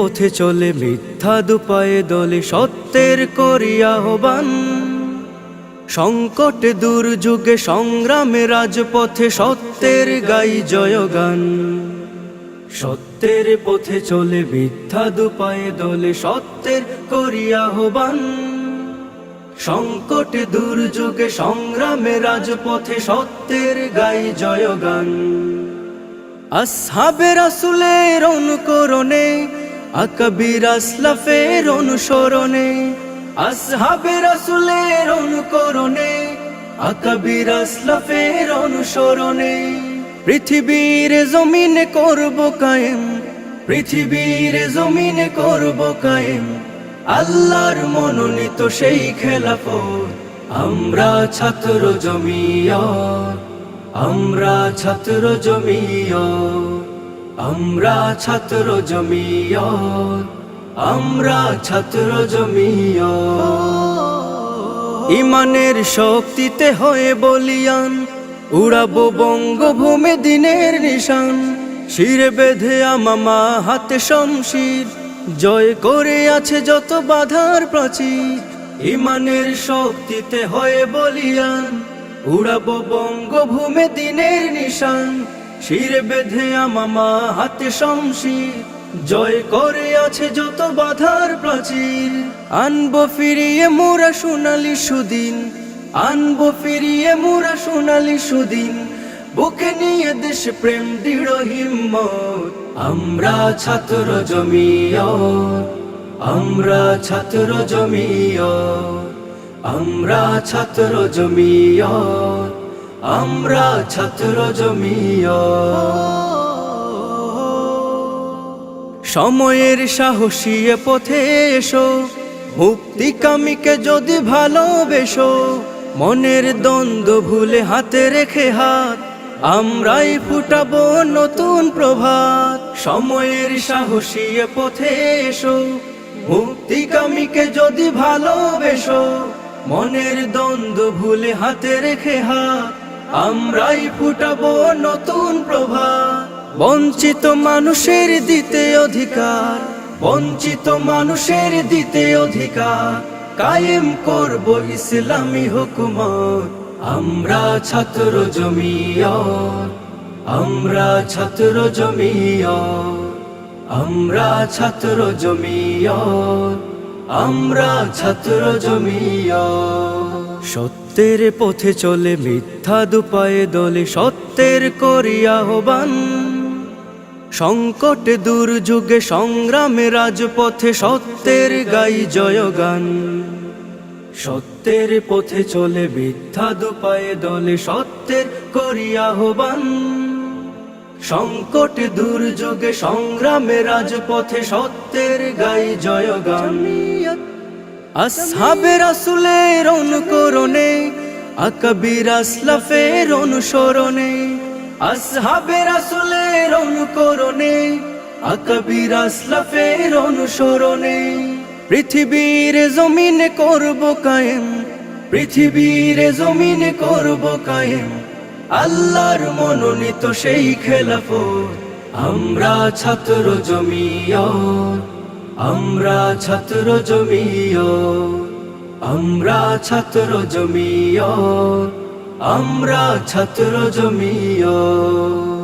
পথে চলে মিথ্যা দুপায়ে দলে সত্যের করিয়া আহ্বান। সংকটে দুর্যোগে সংগ্রামে রাজপথে সত্যের গাই জয়গান। সত্যের পথে চলে মিথ্যা দুপায়ে দলে সত্যের করিয়া আহ্বান। সংকটে দুর্যোগে সংগ্রামে রাজপথে সত্যের গাই জয়গান। আসহাবে রাসূলের অনুকরণে আকাবির আসলাফের অনুসরণে। আসহাবে রাসূলের অনুকরণে আকাবির আসলাফের অনুসরণে। পৃথিবীর জমিনে করব কায়েম, পৃথিবীর জমিনে করব কায়েম আল্লাহর মনোনীত সেই খেলাফত। আমরা ছাত্র জমিয়ত, আমরা ছাত্র জমিয়ত, আমরা ছাত্র জমিয়ত, আমরা ছাত্র জমিয়ত। ইমানের শক্তিতে হয়ে বলিয়ান উড়াবো বঙ্গভূমি দিনের নিশান। শিরে বেঁধে আমামা হাতে শমশির জয় করে আছে যত বাধার প্রাচীর। ইমানের শক্তিতে হয়ে বলিয়ান উড়াবো বঙ্গভূমি দিনের নিশান। শিরে বেঁধে আমামা হাতে শমশির জয় করে আছে যত বাধার প্রাচীর। আনবো ফিরিয়ে মোরা সোনালি সুদিন, আনবো ফিরিয়ে মোরা সোনালি সুদিন। বুকে নিয়ে দেশ প্রেম দৃঢ় হিম্মত। আমরা ছাত্র জমিয়ত, আমরা ছাত্র জমিয়ত, আমরা ছাত্র জমিয়ত, আমরা ছাত্র জমিয়ত। সময়ের সাহসী এ পথে এসো, মুক্তিকামীকে যদি ভালোবেসো। মনের দ্বন্দ্ব ভুলে হাতে রেখে হাত আমরাই ফুটাবো নতুন প্রভাত। সময়ের সাহসী এ পথে এসো, মুক্তিকামীকে যদি ভালোবেসো। মনের দ্বন্দ্ব ভুলে হাতে রেখে হাত আমরাই ফুটাবো নতুন প্রভাত। বঞ্চিত মানুষের দিতে অধিকার, বঞ্চিত মানুষের দিতে অধিকার। কায়েম করব ইসলামী হুকুমত। আমরা ছাত্র জমিয়ত, আমরা ছাত্র জমিয়ত, আমরা ছাত্র জমিয়ত, আমরা ছাত্র জমিয়ত। সত্যের পথে চলে মিথ্যা দুপায়ে দলে সত্যের করিয়া আহ্বান। সংকটে দুর্যোগে সংগ্রামে রাজপথে সত্যের গাই জয়গান। সত্যের পথে চলে মিথ্যা দুপায়ে দলে সত্যের করিয়া আহ্বান। সংকটে দুর্যোগে সংগ্রামে রাজপথে সত্যের গাই জয়গান। আসহাবে রাসূলের অনুকরণে আকাবির আসলাফের অনুসরণে। আসহাবে রাসূলের অনুকরণে আকাবির আসলাফের অনুসরণে। পৃথিবীর জমিনে করব কায়েম, পৃথিবীর জমিনে করব কায়েম আল্লাহর মনোনীত সেই খেলাফত। আমরা ছাত্র জমিয়ত, আমরা ছাত্র জমিয়ত, আমরা ছাত্র জমিয়ত, আমরা ছাত্র জমিয়ত।